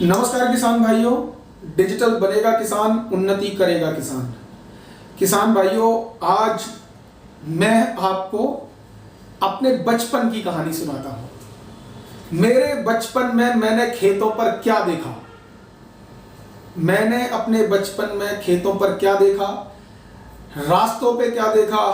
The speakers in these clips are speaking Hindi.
नमस्कार किसान भाइयों। डिजिटल बनेगा किसान, उन्नति करेगा किसान। किसान भाइयों, आज मैं आपको अपने बचपन की कहानी सुनाता हूं। मेरे बचपन में मैंने खेतों पर क्या देखा, मैंने अपने बचपन में खेतों पर क्या देखा, रास्तों पे क्या देखा,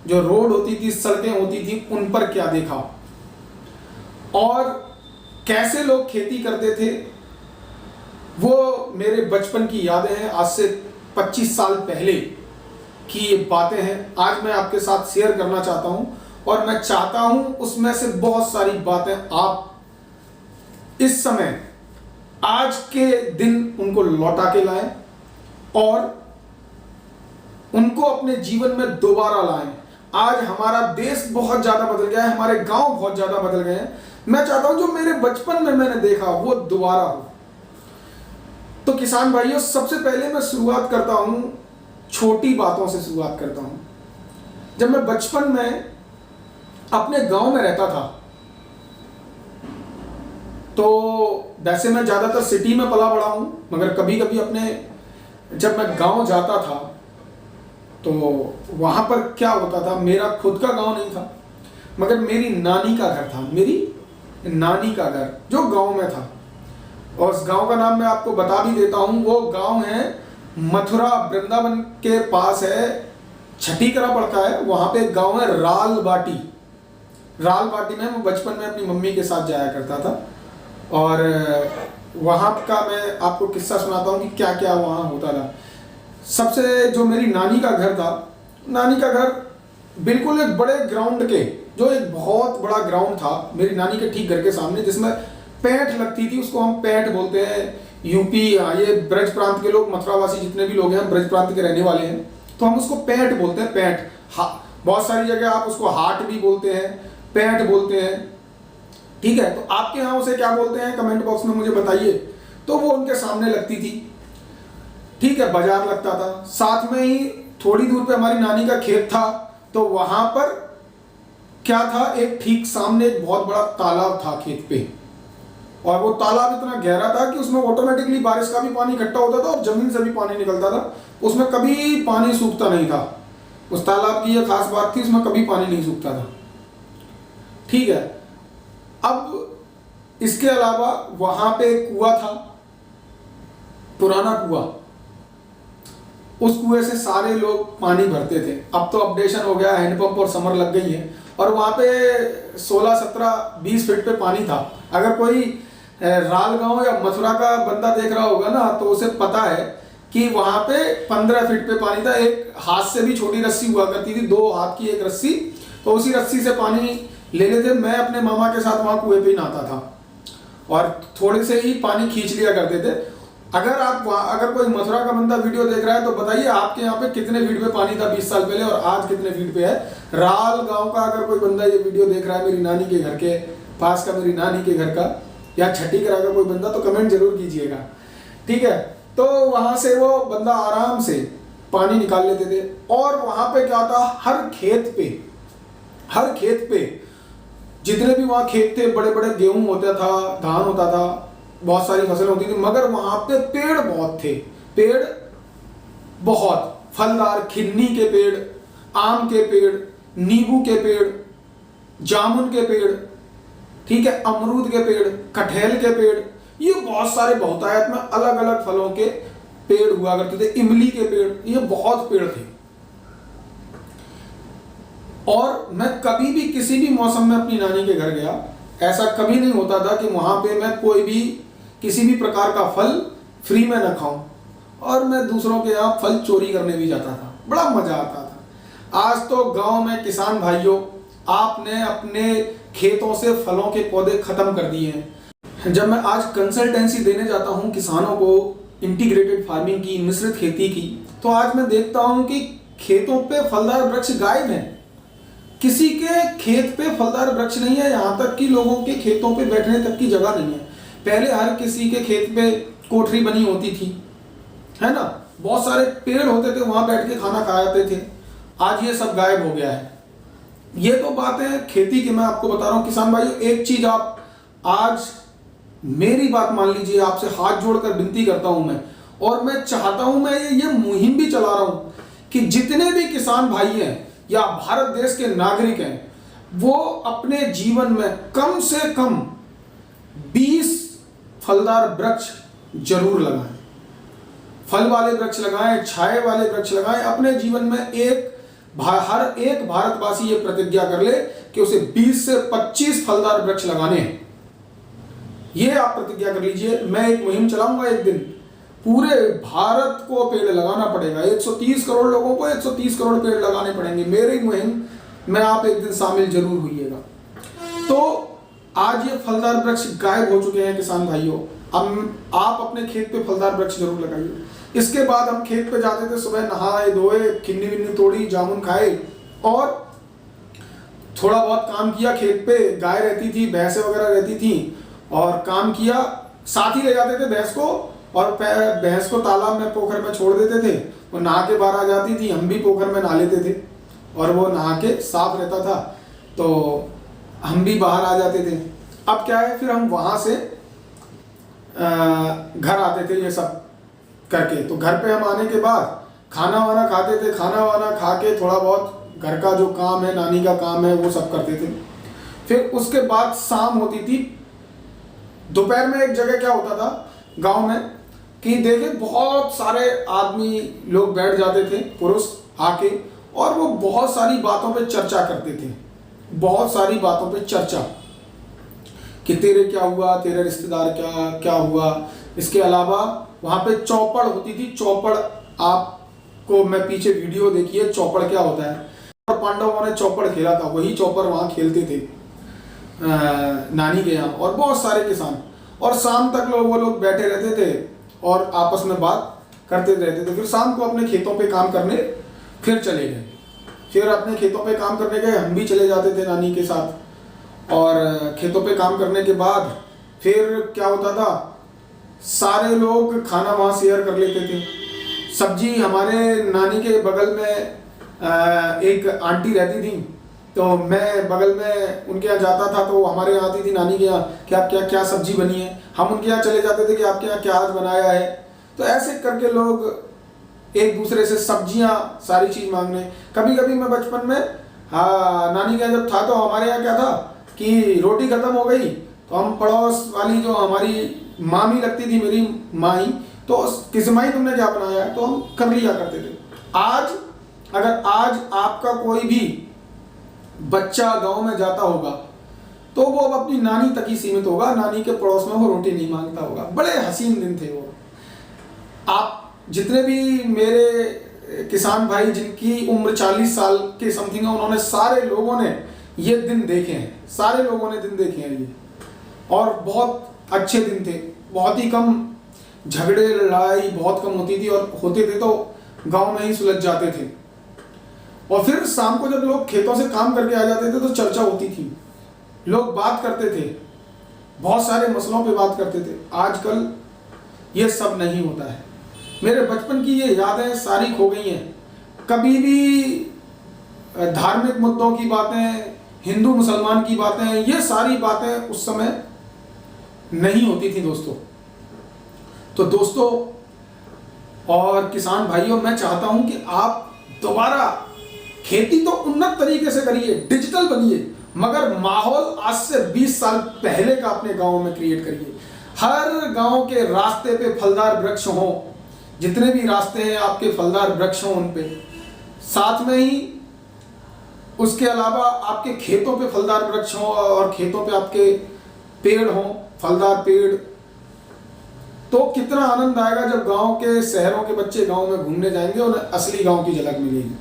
जो रोड होती थी, सड़कें होती थी, उन पर क्या देखा और कैसे लोग खेती करते थे, वो मेरे बचपन की यादें हैं। आज से 25 साल पहले की ये बातें हैं, आज मैं आपके साथ शेयर करना चाहता हूं और मैं चाहता हूं उसमें से बहुत सारी बातें आप इस समय, आज के दिन उनको लौटा के लाएं और उनको अपने जीवन में दोबारा लाएं। आज हमारा देश बहुत ज्यादा बदल गया है, हमारे गांव बहुत ज्यादा बदल गए हैं। मैं चाहता हूं जो मेरे बचपन में मैंने देखा वो दोबारा हो। तो किसान भाइयों, सबसे पहले मैं शुरुआत करता हूं, छोटी बातों से शुरुआत करता हूं। जब मैं बचपन में अपने गांव में रहता था, तो वैसे मैं ज्यादातर सिटी में पला बड़ा हूं, मगर कभी कभी जब मैं गांव जाता था तो वहां पर क्या होता था, मेरा खुद का गांव नहीं था, मगर मेरी नानी का घर था। मेरी नानी का घर जो गांव में था, और उस गांव का नाम मैं आपको बता भी देता हूं। वो गांव है मथुरा, वृंदावन के पास है, छठीकरा पड़ता है। वहां पे एक गांव है राल बाटी। राल बाटी में मैं बचपन में अपनी मम्मी के साथ जाया करता था, और वहां का मैं आपको किस्सा सुनाता हूं कि क्या क्या वहां होता था। सबसे जो मेरी नानी का घर था, नानी का घर बिल्कुल एक बड़े ग्राउंड के, जो एक बहुत बड़ा ग्राउंड था मेरी नानी के ठीक घर के सामने, जिसमें पैंठ लगती थी। उसको हम पैंठ बोलते हैं। यूपी, ये ब्रज प्रांत के लोग, मथुरावासी जितने भी लोग हैं, ब्रज प्रांत के रहने वाले हैं, तो हम उसको पैंठ बोलते हैं। पैंठ, बहुत सारी जगह आप उसको हाट भी बोलते हैं, पैंठ बोलते हैं। ठीक है, तो आपके यहाँ उसे क्या बोलते हैं, कमेंट बॉक्स में मुझे बताइए। तो वो उनके सामने लगती थी। ठीक है, बाजार लगता था, साथ में ही थोड़ी दूर पे हमारी नानी का खेत था। तो वहां पर क्या था, एक ठीक सामने एक बहुत बड़ा तालाब था खेत पे, और वो तालाब इतना गहरा था कि उसमें ऑटोमेटिकली बारिश का भी पानी इकट्ठा होता था और जमीन से भी पानी निकलता था। उसमें कभी पानी सूखता नहीं था। उस तालाब की यह खास बात थी, उसमें कभी पानी नहीं सूखता था। ठीक है, अब इसके अलावा वहां पे एक कुआं था, पुराना कुआं। उस कुएं से सारे लोग पानी भरते थे। अब तो अपडेशन हो गया, हैंडपंप और समर लग गई है, और वहां पे 16, 17, 20 फीट पे पानी था। अगर कोई राल गांव या मथुरा का बंदा देख रहा होगा ना, तो उसे पता है कि वहां पे 15 फीट पे पानी था। एक हाथ से भी छोटी रस्सी हुआ करती थी, 2 हाथ की एक रस्सी, तो उसी रस्सी से पानी ले लेते। मैं अपने मामा के साथ वहां कुएं पे ही नहाता था, और थोड़े से ही पानी खींच लिया करते थे। अगर कोई मथुरा का बंदा वीडियो देख रहा है तो बताइए आपके यहाँ पे कितने फीट पे पानी था 20 साल पहले, और आज कितने फीट पे है। राल गांव का अगर कोई बंदा ये वीडियो देख रहा है, मेरी नानी के घर के पास का, मेरी नानी के घर का, या छठीकरा का कोई बंदा, तो कमेंट जरूर कीजिएगा। ठीक है, तो वहां से वो बंदा आराम से पानी निकाल लेते थे। और वहां पे क्या था, हर खेत पे जितने भी वहां खेत थे, बड़े बड़े गेहूं होता था, धान होता था, बहुत सारी फसल होती थी, मगर वहां पे पेड़ बहुत थे। पेड़ बहुत फलदार, खिन्नी के पेड़, आम के पेड़, नींबू के पेड़, जामुन के पेड़, ठीक है, अमरूद के पेड़, कटहल के पेड़, ये बहुत सारे बहुतायत में अलग अलग फलों के पेड़ हुआ करते थे। इमली के पेड़, ये बहुत पेड़ थे। और मैं कभी भी किसी भी मौसम में अपनी नानी के घर गया, ऐसा कभी नहीं होता था कि वहां पे मैं कोई भी किसी भी प्रकार का फल फ्री में न खाऊं। और मैं दूसरों के यहाँ फल चोरी करने भी जाता था, बड़ा मजा आता था। आज तो गांव में किसान भाइयों, आपने अपने खेतों से फलों के पौधे खत्म कर दिए हैं। जब मैं आज कंसल्टेंसी देने जाता हूं किसानों को, इंटीग्रेटेड फार्मिंग की, मिश्रित खेती की, तो आज मैं देखता हूं कि खेतों पे फलदार वृक्ष गायब हैं। किसी के खेत पे फलदार वृक्ष नहीं है, यहां तक कि लोगों के खेतों पे बैठने तक की जगह नहीं है। पहले हर किसी के खेत पे कोठरी बनी होती थी, है ना, बहुत सारे पेड़ होते थे, वहां बैठ के खाना खाते थे। आज ये सब गायब हो गया है। ये तो बात है खेती की, मैं आपको बता रहा हूं किसान भाइयों। एक चीज आप आज मेरी बात मान लीजिए, आपसे हाथ जोड़कर विनती करता हूं मैं, और मैं चाहता हूं, मैं ये मुहिम भी चला रहा हूं कि जितने भी किसान भाई हैं या भारत देश के नागरिक हैं, वो अपने जीवन में कम से कम 20 फलदार वृक्ष जरूर लगाएं। फल वाले वृक्ष लगाएं, छाए वाले वृक्ष लगाएं। अपने जीवन में हर एक भारतवासी ये प्रतिज्ञा कर ले कि उसे 20 से 25 फलदार वृक्ष लगाने हैं। ये आप प्रतिज्ञा कर लीजिए। मैं एक मुहिम चलाऊंगा, एक दिन पूरे भारत को पेड़ लगाना पड़ेगा। 130 करोड़ लोगों को 130 करोड़ पेड़ लगाने पड़ेंगे। मेरी मुहिम में आप एक दिन शामिल जरूर होइएगा। तो आज ये फलदार वृक्ष गायब हो चुके हैं किसान भाइयों। अब आप अपने खेत पे फलदार वृक्ष जरूर लगाइए। इसके बाद हम खेत पे जाते थे, सुबह नहाए धोए, किन्नी विन्नी तोड़ी, जामुन खाए और थोड़ा बहुत काम किया खेत पे। गाय रहती थी, भैंसें वगैरह रहती थी और काम किया। साथ ही ले जाते थे भैंस को और भैंस को तालाब में, पोखर में छोड़ देते थे। वो नहा के बाहर आ जाती थी, हम भी पोखर में नहा लेते थे और वो नहा के साफ रहता था तो हम भी बाहर आ जाते थे। अब क्या है, फिर हम वहां से घर आते थे ये सब करके। तो घर पे हम आने के बाद खाना वाना खाते थे। खाना वाना खा के थोड़ा बहुत घर का जो काम है, नानी का काम है, वो सब करते थे। फिर उसके बाद शाम होती थी। दोपहर में एक जगह क्या होता था गांव में कि देखिए बहुत सारे आदमी लोग बैठ जाते थे, पुरुष आके, और वो बहुत सारी बातों पे चर्चा करते थे। बहुत सारी बातों पे चर्चा कि तेरे क्या हुआ, तेरे रिश्तेदार क्या हुआ। इसके अलावा वहां पे चौपड़ होती थी। चौपड़, आपको मैं पीछे वीडियो देखिए, चौपड़ क्या होता है। और पांडवों ने चौपड़ खेला था, वही चौपड़ वहां खेलते थे नानी के यहाँ, और बहुत सारे किसान। और शाम तक वो लोग बैठे रहते थे और आपस में बात करते रहते थे। फिर शाम को अपने खेतों पे काम करने फिर चले गए। फिर अपने खेतों पे काम करने गए, हम भी चले जाते थे नानी के साथ। और खेतों पे काम करने के बाद फिर क्या होता था, सारे लोग खाना वहाँ शेयर कर लेते थे। सब्जी, हमारे नानी के बगल में एक आंटी रहती थी, तो मैं बगल में उनके यहाँ जाता था, तो हमारे यहाँ आती थी नानी के यहाँ कि आप क्या सब्जी बनी है। हम उनके यहाँ चले जाते थे कि आपके यहाँ क्या आज बनाया है। तो ऐसे करके लोग एक दूसरे से सब्जियां, सारी चीज मांगने। कभी कभी मैं बचपन में नानी के यहाँ जब था तो हमारे यहाँ क्या था कि रोटी खत्म हो गई तो हम पड़ोस वाली जो हमारी मामी लगती थी, मेरी माई, तो किस माई तुमने क्या बनाया है, तो हम कर लिया करते थे। अगर आज आपका कोई भी बच्चा गांव में जाता होगा तो वो अब अपनी नानी तक ही सीमित होगा, नानी के पड़ोस में वो रोटी नहीं मांगता होगा। बड़े हसीन दिन थे वो। आप जितने भी मेरे किसान भाई जिनकी उम्र 40 साल के समथिंग है, उन्होंने सारे लोगों ने ये दिन देखे हैं। सारे लोगों ने दिन देखे हैं ये, और बहुत अच्छे दिन थे। बहुत ही कम झगड़े, लड़ाई बहुत कम होती थी, और होते थे तो गांव में ही सुलझ जाते थे। और फिर शाम को जब लोग खेतों से काम करके आ जाते थे तो चर्चा होती थी, लोग बात करते थे, बहुत सारे मसलों पे बात करते थे। आजकल ये सब नहीं होता है। मेरे बचपन की ये यादें सारी खो गई हैं। कभी भी धार्मिक मुद्दों की बातें, हिंदू मुसलमान की बातें, ये सारी बातें उस समय नहीं होती थी दोस्तों। तो दोस्तों और किसान भाइयों, मैं चाहता हूं कि आप दोबारा खेती तो उन्नत तरीके से करिए, डिजिटल बनिए, मगर माहौल आज से 20 साल पहले का अपने गांव में क्रिएट करिए। हर गांव के रास्ते पे फलदार वृक्ष हों, जितने भी रास्ते हैं आपके फलदार वृक्ष हों उन पे। साथ में ही उसके अलावा आपके खेतों पे फलदार वृक्ष हों और खेतों पे आपके पेड़ हों, फलदार पेड़। तो कितना आनंद आएगा जब गांव के, शहरों के बच्चे गांव में घूमने जाएंगे, उन्हें असली गांव की झलक मिलेगी।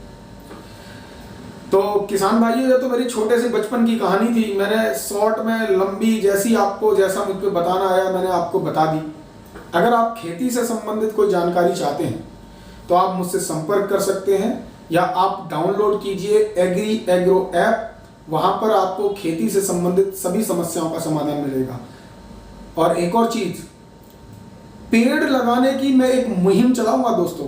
तो किसान भाइयों, ये तो मेरी छोटे से बचपन की कहानी थी। मैंने शॉर्ट में लंबी, जैसा मुझ पे बताना आया मैंने आपको बता दी। अगर आप खेती से संबंधित कोई जानकारी चाहते हैं तो आप मुझसे संपर्क कर सकते हैं, या आप डाउनलोड कीजिए एग्री एग्रो ऐप। वहां पर आपको खेती से संबंधित सभी समस्याओं का समाधान मिलेगा। और एक और चीज, पेड़ लगाने की मैं एक मुहिम चलाऊंगा दोस्तों।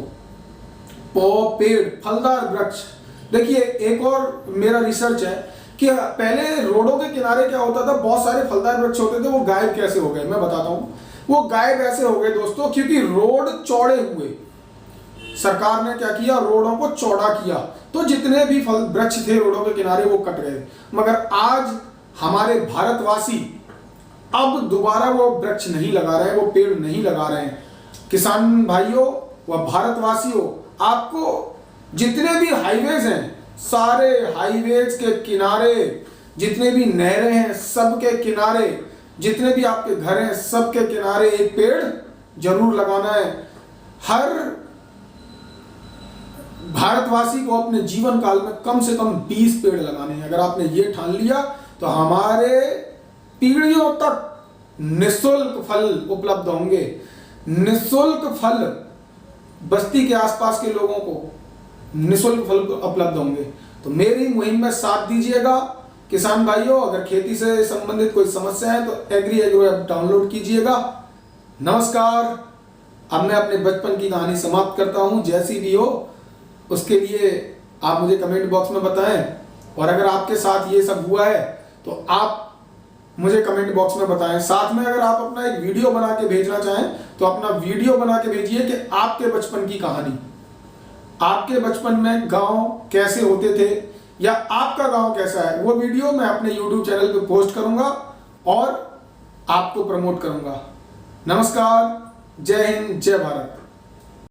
पेड़, फलदार वृक्ष। देखिए, एक और मेरा रिसर्च है कि पहले रोडों के किनारे क्या होता था, बहुत सारे फलदार वृक्ष होते थे, वो गायब कैसे हो गए मैं बताता हूँ। वो गायब ऐसे हो गए दोस्तों क्योंकि रोड चौड़े हुए, सरकार ने क्या किया, रोडों को चौड़ा किया, तो जितने भी फल वृक्ष थे रोडों के किनारे वो कट गए। मगर आज हमारे भारतवासी अब दोबारा वो वृक्ष नहीं लगा रहे हैं, वो पेड़ नहीं लगा रहे हैं। किसान भाइयों व भारतवासियों, आपको जितने भी हाईवेज हैं, सारे हाईवेज के किनारे जितने भी नहरें हैं सबके किनारे, जितने भी आपके घर हैं सबके किनारे एक पेड़ जरूर लगाना है। हर भारतवासी को अपने जीवन काल में कम से कम 20 पेड़ लगाने हैं। अगर आपने ये ठान लिया तो हमारे पीढ़ियों तक निःशुल्क फल उपलब्ध होंगे। निःशुल्क फल बस्ती के आसपास के लोगों को निःशुल्क फल उपलब्ध होंगे। तो मेरी मुहिम में साथ दीजिएगा किसान भाइयों। अगर खेती से संबंधित कोई समस्या है तो एग्री एग्रो ऐप डाउनलोड कीजिएगा। नमस्कार। अब मैं अपने बचपन की कहानी समाप्त करता हूं। जैसी भी हो उसके लिए आप मुझे कमेंट बॉक्स में बताएं, और अगर आपके साथ ये सब हुआ है तो आप मुझे कमेंट बॉक्स में बताएं। साथ में अगर आप अपना एक वीडियो बना के भेजना चाहें तो अपना वीडियो बना के भेजिए कि आपके बचपन की कहानी, आपके बचपन में गांव कैसे होते थे या आपका गांव कैसा है, वो वीडियो मैं अपने YouTube चैनल पे पोस्ट करूंगा और आपको प्रमोट करूंगा। नमस्कार, जय हिंद, जय भारत।